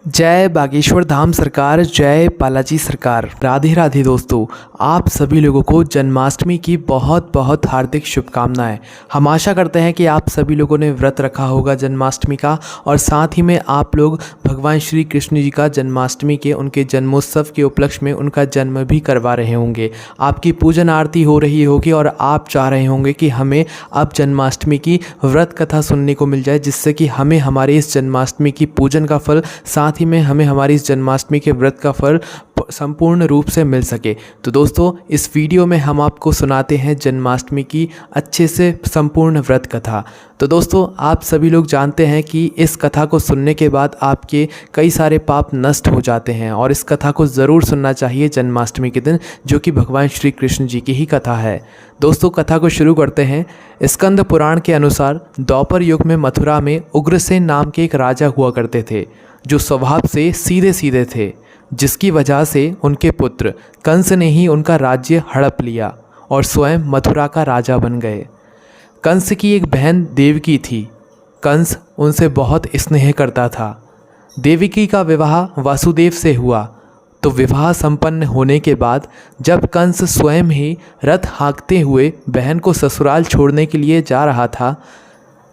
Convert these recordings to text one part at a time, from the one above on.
जय बागेश्वर धाम सरकार, जय बालाजी सरकार। राधे राधे दोस्तों, आप सभी लोगों को जन्माष्टमी की बहुत बहुत हार्दिक शुभकामनाएं। हम आशा करते हैं कि आप सभी लोगों ने व्रत रखा होगा जन्माष्टमी का, और साथ ही में आप लोग भगवान श्री कृष्ण जी का जन्माष्टमी के उनके जन्मोत्सव के उपलक्ष्य में उनका जन्म भी करवा रहे होंगे। आपकी पूजन आरती हो रही होगी और आप चाह रहे होंगे कि हमें अब जन्माष्टमी की व्रत कथा सुनने को मिल जाए, जिससे कि हमें हमारे इस जन्माष्टमी की पूजन का फल, साथ ही में हमें हमारी इस जन्माष्टमी के व्रत का फल संपूर्ण रूप से मिल सके। तो दोस्तों, इस वीडियो में हम आपको सुनाते हैं जन्माष्टमी की अच्छे से संपूर्ण व्रत कथा। तो दोस्तों, आप सभी लोग जानते हैं कि इस कथा को सुनने के बाद आपके कई सारे पाप नष्ट हो जाते हैं, और इस कथा को ज़रूर सुनना चाहिए जन्माष्टमी के दिन, जो कि भगवान श्री कृष्ण जी की ही कथा है। दोस्तों, कथा को शुरू करते हैं। स्कंद पुराण के अनुसार द्वापर युग में मथुरा में उग्रसेन नाम के एक राजा हुआ करते थे, जो स्वभाव से सीधे सीधे थे, जिसकी वजह से उनके पुत्र कंस ने ही उनका राज्य हड़प लिया और स्वयं मथुरा का राजा बन गए। कंस की एक बहन देवकी थी। कंस उनसे बहुत स्नेह करता था। देवकी का विवाह वासुदेव से हुआ। तो विवाह संपन्न होने के बाद जब कंस स्वयं ही रथ हाँकते हुए बहन को ससुराल छोड़ने के लिए जा रहा था,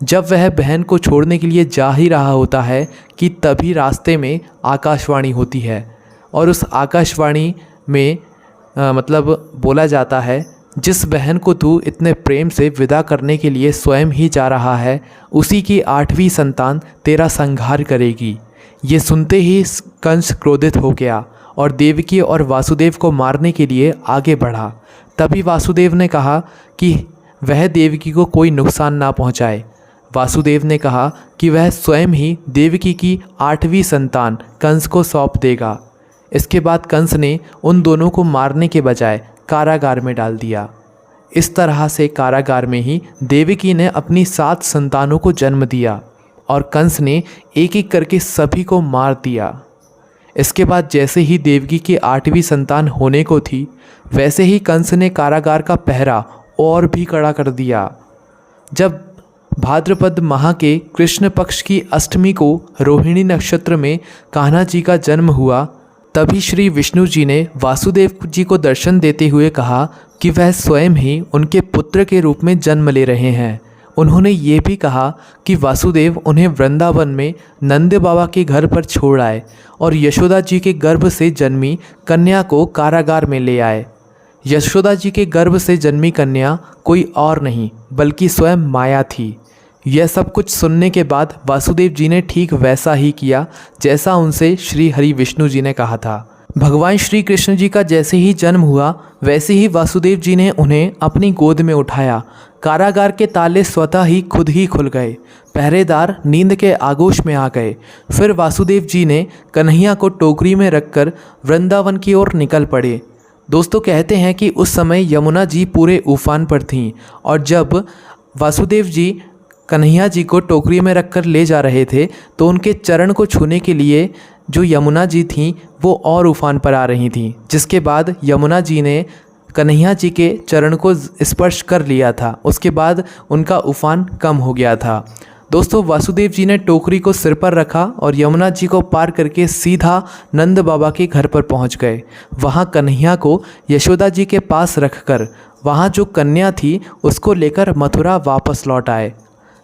जब वह बहन को छोड़ने के लिए जा ही रहा होता है कि तभी रास्ते में आकाशवाणी होती है, और उस आकाशवाणी में बोला जाता है, जिस बहन को तू इतने प्रेम से विदा करने के लिए स्वयं ही जा रहा है, उसी की 8वीं संतान तेरा संहार करेगी। ये सुनते ही कंस क्रोधित हो गया और देवकी और वासुदेव को मारने के लिए आगे बढ़ा। तभी वासुदेव ने कहा कि वह देवकी को कोई नुकसान ना पहुंचाए। वासुदेव ने कहा कि वह स्वयं ही देवकी की 8वीं संतान कंस को सौंप देगा। इसके बाद कंस ने उन दोनों को मारने के बजाय कारागार में डाल दिया। इस तरह से कारागार में ही देवकी ने अपनी 7 संतानों को जन्म दिया, और कंस ने एक एक करके सभी को मार दिया। इसके बाद जैसे ही देवकी की 8वीं संतान होने को थी, वैसे ही कंस ने कारागार का पहरा और भी कड़ा कर दिया। जब भाद्रपद माह के कृष्ण पक्ष की अष्टमी को रोहिणी नक्षत्र में कान्हा जी का जन्म हुआ, तभी श्री विष्णु जी ने वासुदेव जी को दर्शन देते हुए कहा कि वह स्वयं ही उनके पुत्र के रूप में जन्म ले रहे हैं। उन्होंने ये भी कहा कि वासुदेव उन्हें वृंदावन में नंद बाबा के घर पर छोड़ आए और यशोदा जी के गर्भ से जन्मी कन्या को कारागार में ले आए। यशोदा जी के गर्भ से जन्मी कन्या कोई और नहीं बल्कि स्वयं माया थी। यह सब कुछ सुनने के बाद वासुदेव जी ने ठीक वैसा ही किया जैसा उनसे श्री हरि विष्णु जी ने कहा था। भगवान श्री कृष्ण जी का जैसे ही जन्म हुआ, वैसे ही वासुदेव जी ने उन्हें अपनी गोद में उठाया। कारागार के ताले स्वतः ही खुल गए। पहरेदार नींद के आगोश में आ गए। फिर वासुदेव जी ने कन्हैया को टोकरी में रखकर वृंदावन की ओर निकल पड़े। दोस्तों, कहते हैं कि उस समय यमुना जी पूरे उफान पर थीं, और जब वासुदेव जी कन्हैया जी को टोकरी में रखकर ले जा रहे थे, तो उनके चरण को छूने के लिए जो यमुना जी थीं वो और उफान पर आ रही थीं, जिसके बाद यमुना जी ने कन्हैया जी के चरण को स्पर्श कर लिया था। उसके बाद उनका उफान कम हो गया था। दोस्तों, वासुदेव जी ने टोकरी को सिर पर रखा और यमुना जी को पार करके सीधा नंद बाबा के घर पर पहुंच गए। वहां कन्हैया को यशोदा जी के पास रखकर वहां जो कन्या थी उसको लेकर मथुरा वापस लौट आए।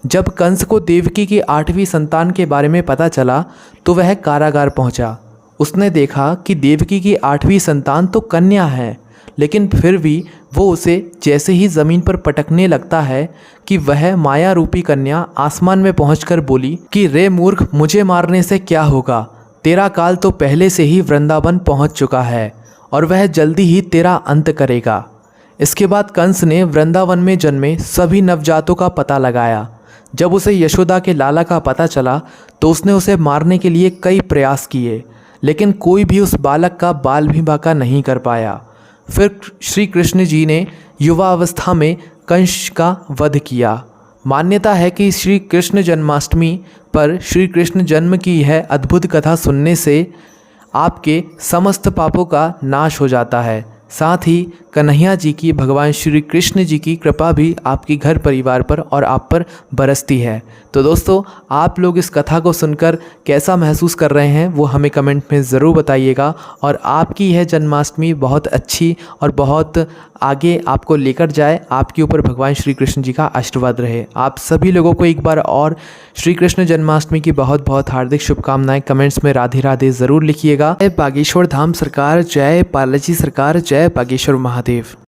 जब कंस को देवकी की 8वीं संतान के बारे में पता चला, तो वह कारागार पहुंचा। उसने देखा कि देवकी की 8वीं संतान तो कन्या है, लेकिन फिर भी वो उसे जैसे ही ज़मीन पर पटकने लगता है कि वह माया रूपी कन्या आसमान में पहुंचकर बोली कि रे मूर्ख, मुझे मारने से क्या होगा? तेरा काल तो पहले से ही वृंदावन पहुंच चुका है, और वह जल्दी ही तेरा अंत करेगा। इसके बाद कंस ने वृंदावन में जन्मे सभी नवजातों का पता लगाया। जब उसे यशोदा के लाला का पता चला, तो उसने उसे मारने के लिए कई प्रयास किए, लेकिन कोई भी उस बालक का बाल भी बांका नहीं कर पाया। फिर श्री कृष्ण जी ने युवा अवस्था में कंस का वध किया। मान्यता है कि श्री कृष्ण जन्माष्टमी पर श्री कृष्ण जन्म की यह अद्भुत कथा सुनने से आपके समस्त पापों का नाश हो जाता है। साथ ही कन्हैया जी की, भगवान श्री कृष्ण जी की कृपा भी आपकी घर परिवार पर और आप पर बरसती है। तो दोस्तों, आप लोग इस कथा को सुनकर कैसा महसूस कर रहे हैं वो हमें कमेंट में ज़रूर बताइएगा। और आपकी यह जन्माष्टमी बहुत अच्छी और बहुत आगे आपको लेकर जाए, आपके ऊपर भगवान श्री कृष्ण जी का आशीर्वाद रहे। आप सभी लोगों को एक बार और श्री कृष्ण जन्माष्टमी की बहुत बहुत हार्दिक शुभकामनाएं। कमेंट्स में राधे राधे ज़रूर लिखिएगा। जय बागेश्वर धाम सरकार, जय बालाजी सरकार, जय बागेश्वर महादेव।